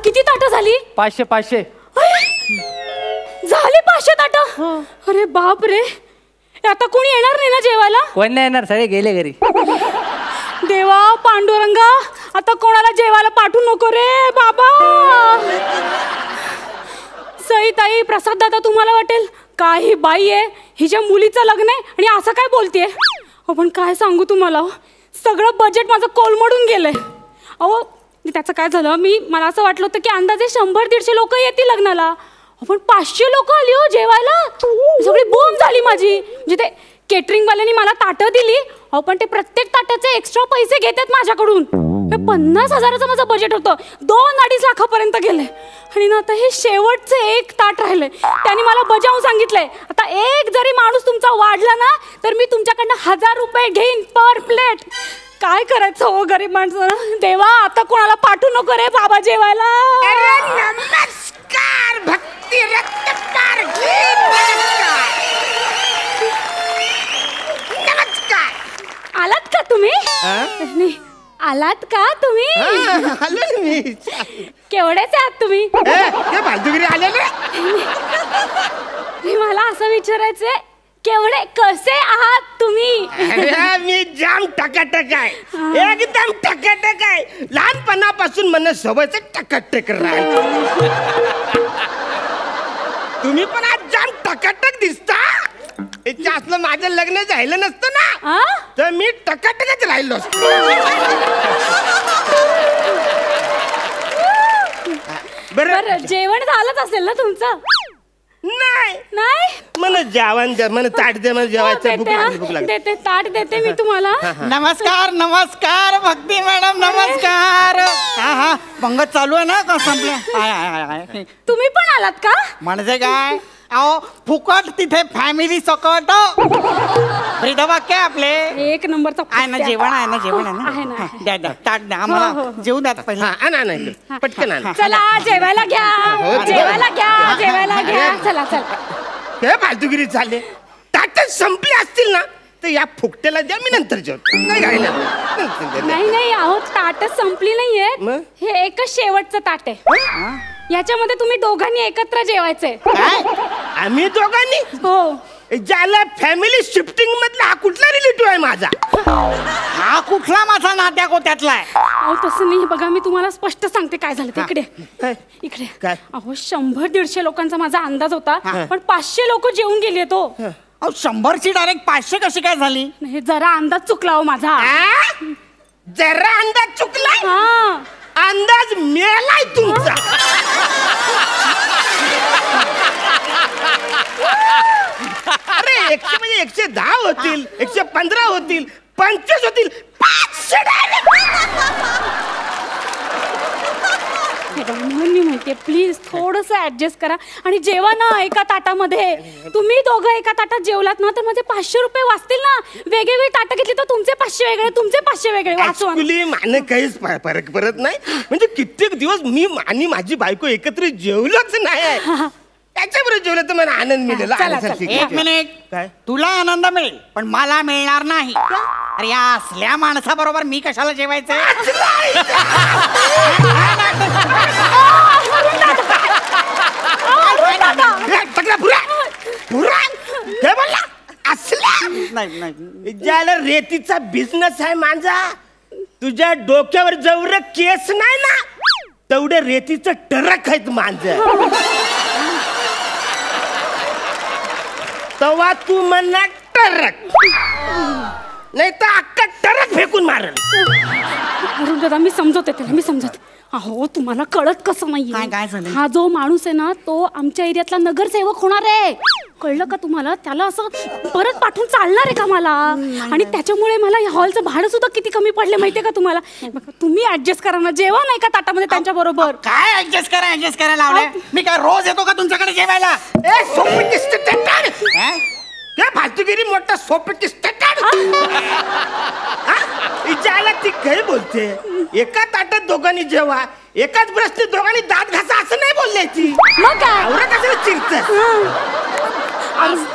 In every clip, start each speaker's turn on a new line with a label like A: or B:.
A: किती ताटं झाली?
B: 500.
A: झाली 500 ताटं? अरे बाप रे, आता कोणी येणार नाही ना जेवायला?
B: कोण नाही येणार, सगळे गेले घरी.
A: देवा पांडुरंगा, आता कोणाला जेवायला पाठवू नको रे बाबा. सई ताई, प्रसाद दादा, तुम्हाला वाटेल काही बाई आहे, हिच्या मुलीचं लग्न आहे आणि असं काय बोलतेय. पण काय सांगू तुम्हाला, सगळं बजेट माझं कोलमडून गेलंय. अहो त्याचं काय झालं, मला असं वाटलं होतं की अंदाजे 100-150 लोक येतील लग्नाला. पण 500 लोक आली हो जेवायला. सगळी बोंब झाली माझी. म्हणजे ते केटरिंगवाल्यांनी मला ताटं दिली, पण ते प्रत्येक ताटाचे एक्स्ट्रा पैसे घेतात माझ्याकडून. 50,000चं माझं बजेट होतं, 2-2.5 लाखापर्यंत गेले. आणि ना आता हे शेवटचं एक ताट राहिलंय. त्यांनी मला बजावून सांगितलंय, आता एक जरी माणूस तुमचा वाढला ना तर मी तुमच्याकडनं 1000 रुपये घेईन पर प्लेट. काय करायचं हो गरीब माणसं. देवा, आता कोणाला पाठवू नको रे बाबा जेवायला.
C: नमस्कार भक्ती रक्तकार, नमस्कार.
A: आलात का तुम्ही? नाही, आलात का तुम्ही? केवढेच आहात तुम्ही?
C: बाजूगिरी आलेले.
A: मला असं विचारायचंय, केवढे कसे आहात तुम्ही?
C: मी जाम टकाटक आहे, एकदम टकाटक आहे. लहानपणापासून मला सवयच टकाटक राहायचं. तुम्ही पण आज जाम टकाटक दिसता. असलं माझं लग्न झालं नसतं ना तर मी टकाटकच राहिलो असतो.
A: बरं, जेवण झालंच असेल ना तुमचं? नाही
C: मला जेवण द्या, मला ताट द्या, मला जेवायचं. भूक लागली.
A: देते, ताट देते मी तुम्हाला.
D: नमस्कार भक्ती मॅडम, नमस्कार. हा पंगत चालू आहे ना का संपले?
A: तुम्ही पण आलात का?
D: म्हणजे काय, अहो फुकट तिथे फॅमिली सकट. ब्रीदवाक्य आपले
A: एक नंबरचा
D: आहे ना. जेवण आहे ना, जेवण आहे ना. द्या ताट द्या आम्हाला, जेवू द्या पहिला.
C: पटकन
A: चला जेवायला घ्या, जेवायला घ्या, जेवायला घ्या. चला
C: हे फालतूगिरी चालले. ताटच संपले असतील ना तर या फुकट्याला द्या, मी नंतर जेवतो.
A: नाही अहो, ताटच संपली नाहीये. हे एकच शेवटचं ताट आहे. याच्यामध्ये तुम्ही दोघांनी एकत्र जेवायचंय.
C: आम्ही दोघांनी?
A: हो.
C: ज्याला फॅमिली शिफ्टिंग मधला हा कुठला रिलेटिव्ह आहे माझा?
D: हा कुठला माझा नात्या गोत्यातला आहे?
A: अहो तसं नाही, बघा मी तुम्हाला स्पष्ट सांगते काय झालं. इकडे इकडे
C: काय?
A: अहो 100-150 लोकांचा माझा अंदाज होता, पण 500 लोक जेवून गेले. तो
D: 100ची डायरेक्ट 500 कशी काय झाली?
A: हे जरा अंदाज चुकला हो माझा.
C: जरा अंदाज चुकलाय?
A: हा,
C: अंदाज मेलाय तुमचा. अरे 100 म्हणजे 110 होतील, 115 होतील, 25 होतील, 500
A: मी माहितीये, प्लीज थोडस ऍडजस्ट करा आणि जेवा ना एका ताटामध्ये. तुम्ही दोघं एका ताटात जेवलात ना तर माझे 500 रुपये वाचतील ना. वेगवेगळी ताटं घेतली तर तुमचे 500 वेगळे, तुमचे 500 वेगळे.
C: ऍक्च्युअली मला काहीच फरक पडत नाही. म्हणजे कित्येक दिवस मी आणि माझी बायको एकत्र जेवलोच नाही. त्याच्याबरोबर जेवलं तर मला आनंद मिळेल.
D: एक मिनिट,
C: काय?
D: तुला आनंद मिळेल पण मला मिळणार नाही. अरे या असल्या माणसाबरोबर मी कशाला जेवायचं? ज्याला
C: रेतीचा बिझनेस आहे माझा, तुझ्या डोक्यावर जेवढं केस नाही ना तेवढे रेतीचं ट्रक आहेत माझं. तेव्हा तू म्हणला ट्रक, नाही तर अख्खा ट्रक फेकून मारल.
A: अरुण दादा मी समजवते त्याला, मी समजवते. अहो तुम्हाला कळत कसं नाहीये, हा जो माणूस आहे ना तो आमच्या एरियातला नगरसेवक होणार आहे. कळलं का तुम्हाला? त्याला असं परत पाठवून चालणार आहे का मला? आणि त्याच्यामुळे मला या हॉलचं भाडं सुद्धा किती कमी पडले माहितीये का तुम्हाला? तुम्ही ऍडजस्ट करा ना, जेवा नाही का ताटामध्ये त्यांच्या बरोबर.
D: काय ऍडजस्ट करायला लावलंय? मी काय रोज येतो का तुमच्याकडे जेवायला?
C: फालतूगिरी मोठा सोपटी विचारला ती काही बोलते. एका ताटात दोघांनी जेवा, एकाच ब्रशने दोघांनी दात घासा असं नाही बोलल्याची.
A: मग काय
C: कसं चिरत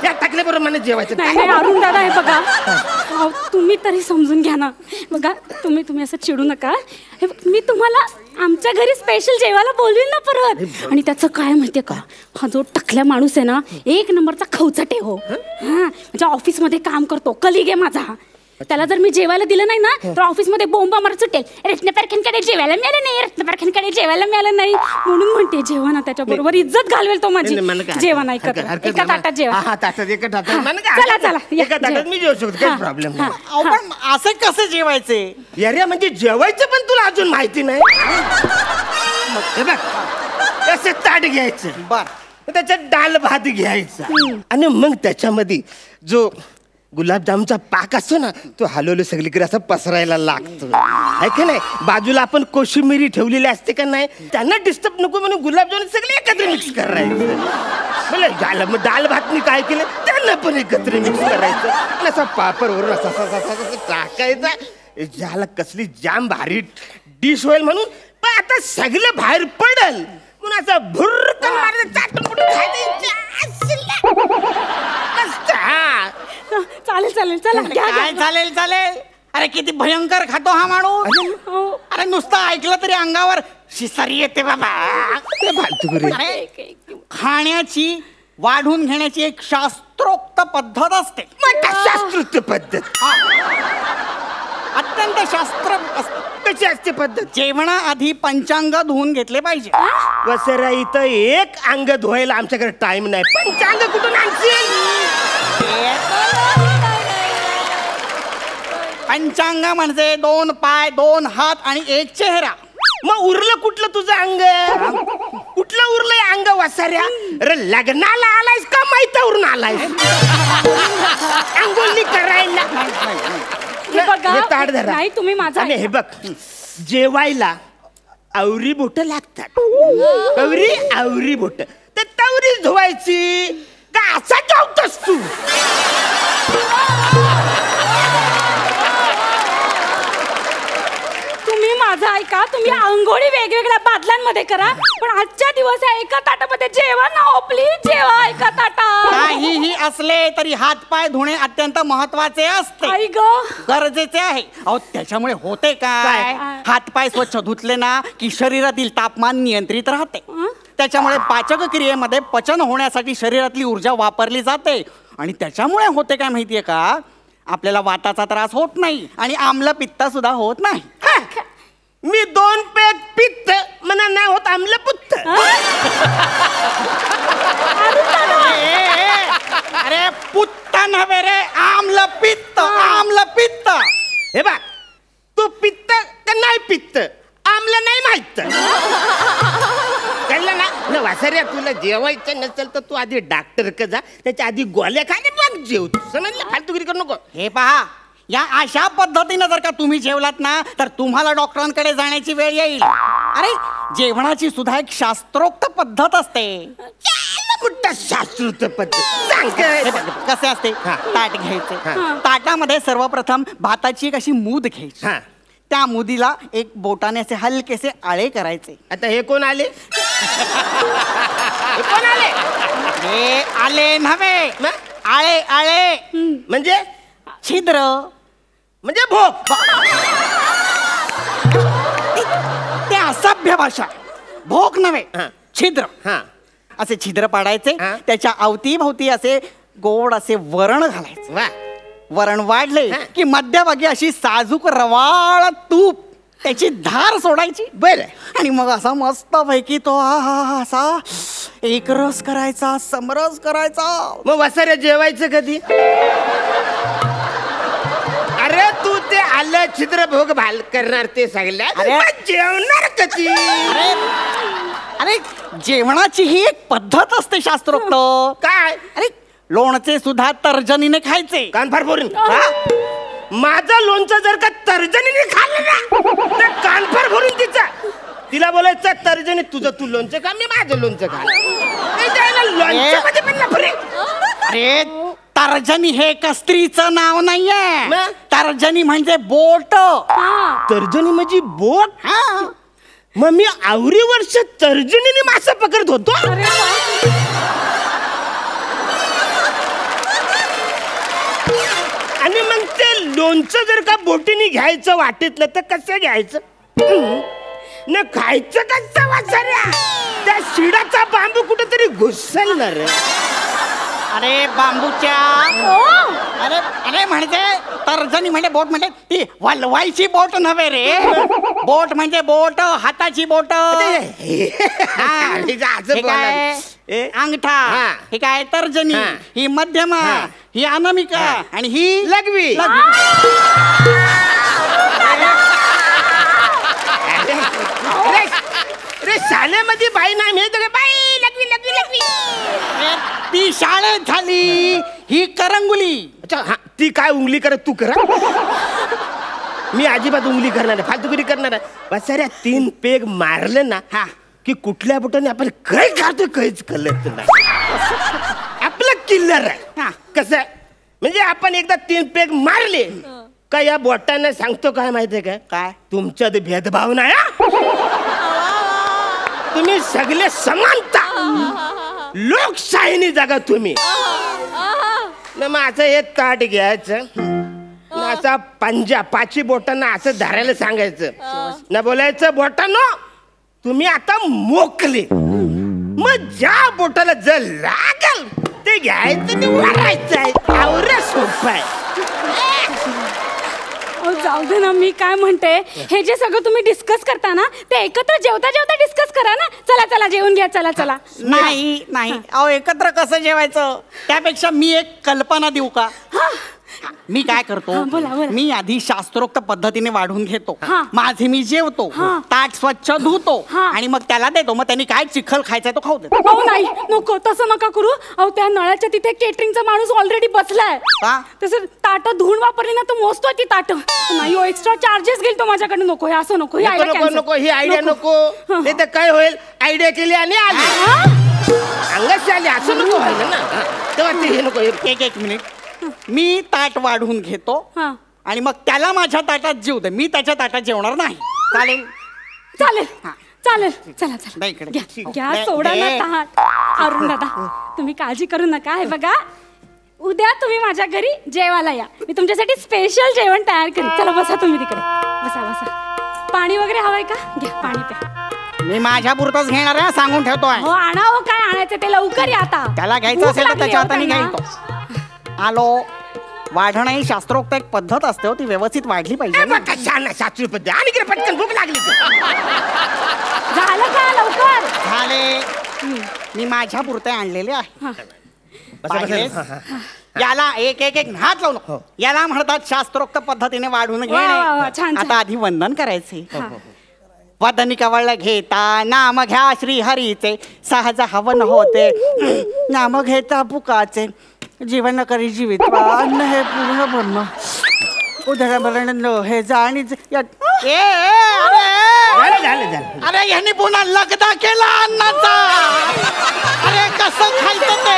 C: या टाकल्याबरोबर मला जेवायचं
A: नाही. अरुण दादा हे बघा, तुम्ही तरी समजून घ्या ना. बघा तुम्ही असं चिडू नका. मी तुम्हाला आमच्या घरी स्पेशल जेवायला बोलवील ना परत. आणि त्याचं काय माहितीये का, हा जो टकल्या माणूस आहे ना, एक नंबरचा खवचटे हो. म्हणजे ऑफिसमध्ये काम करतो, कलिग आहे माझा. त्याला जर मी जेवायला दिलं नाही ना तर ऑफिसमध्ये बोंबा मारत सुटेल. रत्नपारखेंकडे जेवायला मिळालं नाही, रत्नपारखेंकडे जेवायला मिळालं नाही म्हणून म्हणते जेवा ना, त्याच्या बरोबर इज्जत घालवेल तो माझी. जेवा नाही करत, एका ताटात जेवा. चला चला
C: एका ताटात मी जेवू शकतो, काही प्रॉब्लेम नाही.
D: अहो, पण असे कसे जेवायचे?
C: अरे म्हणजे जेवायचं पण तुला अजून माहिती नाही. हे बघ, असं ताट घ्यायचं,
D: बर,
C: त्याच्यात डाल भात घ्यायचा आणि मग त्याच्यामध्ये जो गुलाबजामचा पाक असतो ना, तो हलवलं सगळीकडे असं पसरायला लागतो. आहे का नाही? बाजूला आपण कोशिंबिरी ठेवलेली असते का नाही, त्यांना डिस्टर्ब नको म्हणून गुलाबजाम सगळे एकत्र मिक्स करायचं. झालं. मग डाल भातनी काय केलं, त्यांना पण एकत्र मिक्स करायचं आणि असा पापड वरून असा टाकायचा. झाला कसली जाम भारी डिश होईल म्हणून. पण आता सगळं बाहेर पडल म्हणून असा भुर्रकन मारायचं, चाटून
A: चालेल चालेल चला घ्या,
D: काय
A: घ्या.
D: चालेल चालेल? अरे किती भयंकर खातो हा माणूस. अरे नुसतं ऐकलं तरी अंगावर शिसारी येते बाबा. अरे खाण्याची वाढून घेण्याची एक शास्त्रोक्त पद्धत असते.
C: शास्त्रोक्त पद्धत,
D: अत्यंत शास्त्र
C: कशी असते पद्धत?
D: जेवणाआधी पंचांग धुवून घेतले पाहिजे.
C: वसरा इथं एक अंग धुवायला आमच्याकडे टाइम नाही, पंचांग कुठून आणशील?
D: पंचांग म्हणजे 2 पाय, 2 हात आणि 1 चेहरा.
C: मग उरलं कुठलं तुझं अंग? कुठलं उरलंय अंग वसाऱ्या? अरे लग्नाला आलायस का माहितीवरून आलायस? अंगोली करायला.
A: हे बघा,
C: हे ताट धरा.
A: नाही तुम्ही माझा
C: आणि हे बघ, जेवायला आवरी बोट लागतात. आवरी बोट तर तवरी धुवायची का असा जेवतोस तू?
A: तुम्ही माझं ऐका, तुम्ही अंघोळी वेगवेगळ्या बादल्यांमध्ये करा, पण आजच्या दिवस या एका ताटामध्ये जेवा ना हो, प्लीज जेवा एका ताटात.
D: काहीही असले तरी हातपाय धुणे अत्यंत महत्वाचे असते,
A: आई ग,
D: गरजेचे आहे. अहो त्याच्यामुळे होते काय, हातपाय स्वच्छ धुतले ना की शरीरातील तापमान नियंत्रित राहते. त्याच्यामुळे पाचक क्रियेमध्ये पचन होण्यासाठी शरीरातली ऊर्जा वापरली जाते. आणि त्याच्यामुळे होते काय माहितीये का, आपल्याला वाताचा त्रास होत नाही आणि आम्ल पित्त सुद्धा होत नाही.
C: मी 2 पेग पित्त म्हणा नाही होत आमलं पुत्त.
D: अरे पुत्त नव्हे रे, आम्ल पित्त, आम्ल पित्त.
C: हे बघ, तू पित्त का नाही पित्त आमलं नाही माहित. कळलं ना? वासऱ्या, तुला जेवायचं नसेल तर तू आधी डॉक्टर का जा, त्याच्या आधी गोळ्या खाणे मग जेव. समजलं? फालतुगिरी करू नको.
D: हे पहा, या अशा पद्धतीनं जर का तुम्ही जेवलात ना तर तुम्हाला डॉक्टरांकडे जाण्याची वेळ येईल. अरे जेवणाची सुद्धा एक शास्त्रोक्त पद्धत असते.
C: कुठं शास्त्रोक्त पद्धत सांग.
D: हे बघ, कसे असते, ताट घ्यायचे. ताटामध्ये सर्वप्रथम भाताची एक अशी मूद घ्यायची. त्या मुदीला एक बोटाने असे हलकेसे आळे करायचे.
C: आता हे कोण आले? कोण आले?
D: हे आले नव्हे, आळे आळे
C: म्हणजे
D: छिद्र,
C: म्हणजे भोक.
D: ते असभ्य भाषा. भोक नव्हे, छिद्र.
C: हा,
D: असे छिद्र पाडायचे. त्याच्या अवतीभोवती असे गोड असे वरण घालायचे.
C: वा.
D: वरण वाढले की मध्यभागी अशी साजूक रवाळ तूप त्याची धार सोडायची.
C: बर.
D: आणि मग असा मस्त पैकी तो असा एक रस करायचा, समरस करायचा.
C: मग वसाऱ्या जेवायचं कधी? अरे तू ते आलं छिद्र भोग भाल करणार ते सांगलं, जेवणार कधी?
D: अरे जेवणाची ही एक पद्धत असते शास्त्रोक्त.
C: काय?
D: अरे लोणचे सुद्धा तर्जनीने खायचे.
C: कान फार फोडून. माझं लोणचं जर का तर्जनीने खाल्लं ना तर कान फार भरून तिला बोलायचं तर्जनी तुझं तू लोणचं खा, मी माझं लोणचं खा. लोणच्यामध्ये पण नफरे.
D: अरे तर्जनी हे एका स्त्रीचं नाव नाहीये.
C: मग?
D: तर्जनी म्हणजे बोट.
C: तर्जनी म्हणजे बोट? मग मी आवरी वर्ष तर्जनीने मासा पकडत होतो. आणि मग ते लोणचं जर का बोटीने घ्यायचं वाटेतलं तर कसं घ्यायचं? न खायचं कसं वाचाऱ्या त्या शिडाचा बांबू कुठेतरी घुसलणार रे.
D: अरे बांबूच्या अरे अरे म्हणजे तर्जनी म्हणजे बोट म्हणजे ती वलवायची बोट नव्हे रे. बोट म्हणजे बोट, हाताची बोट. अंगठा
C: हा.
D: ही काय तर्जनी,
C: हा.
D: ही मध्यमा, ही अनामिका आणि ही
C: लघवी. अरे शाळेमध्ये बाई नाही मिळत का? बाई लघवी लघवी लघवी.
D: अरे, ती शाळेत झाली. ही करंगुली.
C: अच्छा हा, ती काय उंगली करत तू करा. मी अजिबात उंगली करणार नाही, फालतुगिरी करणार आहे. बसाऱ्या 3 पेग मारलं ना
D: हा.
C: की कुठल्या बोटाने आपण काय खातो काहीच कळत नाही. आपलं किल्लर आहे.
D: हा.
C: कसं म्हणजे आपण एकदा 3 पेग मारले का या बोटाने सांगतो काय माहितीये का?
D: काय?
C: तुमच्यात भेदभाव नाही हा? तुम्ही सगळे समानता लोकशाहीने जगा तुम्ही. न मग असं हे ताट घ्यायचं न असा पंजा 5 बोटांना असं धरायला सांगायचं न बोलायचं बोटांनो तुम्ही आता मोकले. मग ज्या बोटाला जर लागल ते घ्यायचं आणि वाढायचं आहे. एवढं सोपं आहे.
A: अहो, जाऊ दे ना. मी काय म्हणते, हे जे सगळं तुम्ही डिस्कस करता ना ते एकत्र जेवता जेवता डिस्कस करा ना. चला चला जेवून घ्या. चला चला.
D: नाही नाही अहो एकत्र कसं जेवायचं. त्यापेक्षा मी एक कल्पना देऊ का? मी काय करतो,
A: हा, बोला, बोला.
D: मी आधी शास्त्रोक्त पद्धतीने वाढून घेतो.
A: हा.
D: माझे मी जेवतो,
A: हा.
D: ताट स्वच्छ धुतो
A: हा.
D: आणि मग त्याला देतो. मग त्यांनी काय चिखल खायचा तो खाऊ देतो.
A: अहो नाही नको तसं नका करू. अहो त्या नळाच्या तिथे केटरिंगचा माणूस ऑलरेडी बसलाय.
D: का?
A: तसं ताटं धुवून वापरली ना तो मोजतोय ती ताटं. नाही हो एक्स्ट्रा चार्जेस घेईल तो माझ्याकडे. नको हे असं नको. ही
C: नको
A: idea
C: नको
A: cancel.
C: नको ही आयडिया नको.
A: हा.
C: नाही तर काय होईल आयडिया केली आणि आली
A: हा?
C: अंगाशी आली असं नको व्हायला ना. हा. तेव्हा ते हे नको हे
D: एक मिनिट. मी ताट वाढून घेतो
A: हा.
D: आणि मग त्याला माझ्या ताटात जेवू दे. मी त्याच्या ताटात जेवणार नाही. चालेल?
A: चालेल
D: हा.
A: चालेल. चला चला
D: नाही इकडे.
A: घ्या घ्या
D: दे-
A: सोडा ना
D: दे.
A: ताट. अरुण दादा तुम्ही काळजी करू नका. हे बघा उद्या तुम्ही माझ्या घरी जेवायला या. मी तुमच्यासाठी स्पेशल जेवण तयार करीन. चला बसा तुम्ही तिकडे. बसा बसा. पाणी वगैरे हवंय का? घ्या पाणी प्या.
D: मी माझ्या पुरतच घेणार आहे, सांगून ठेवतोय.
A: हो आणा हो. काय आणायचं ते लवकर या आता.
D: त्याला घ्यायचं
A: भूक
D: असेल तर
A: लागली
D: त्याच्या
A: हो
D: हाताने
A: त्यांना.
D: घेईल तो. आलो. वाढणं ही शास्त्रोक्त एक पद्धत असते हो, ती व्यवस्थित वाढली पाहिजे ना.
C: छान शास्त्रीय पद्धत आणि इकडे पटकन भूक लागली तर.
A: झालं का लवकर?
D: झाले. मी माझ्या पुरते आणलेले आहे.
A: हा.
D: पाहिलेस? याला एक एक एक हात लावून याला म्हणतात शास्त्रोक्त पद्धतीने वाढून
A: वा, वा, वा,
D: घेणे.
A: छान, छान.
D: आता आधी वंदन करायचे.
A: हा.
D: वदनी कवळ घेता नाम घ्या श्री हरीचे, सहज हवन होते नाम घेता पुकाचे, जीवन करी जीवित अन्न हे पूर्ण ब्रह्म उदरभरण हे जाणी
C: झालं
D: अरे यांनी पुन्हा लगदा केला अन्नाचा. अरे कसं खायचं ते.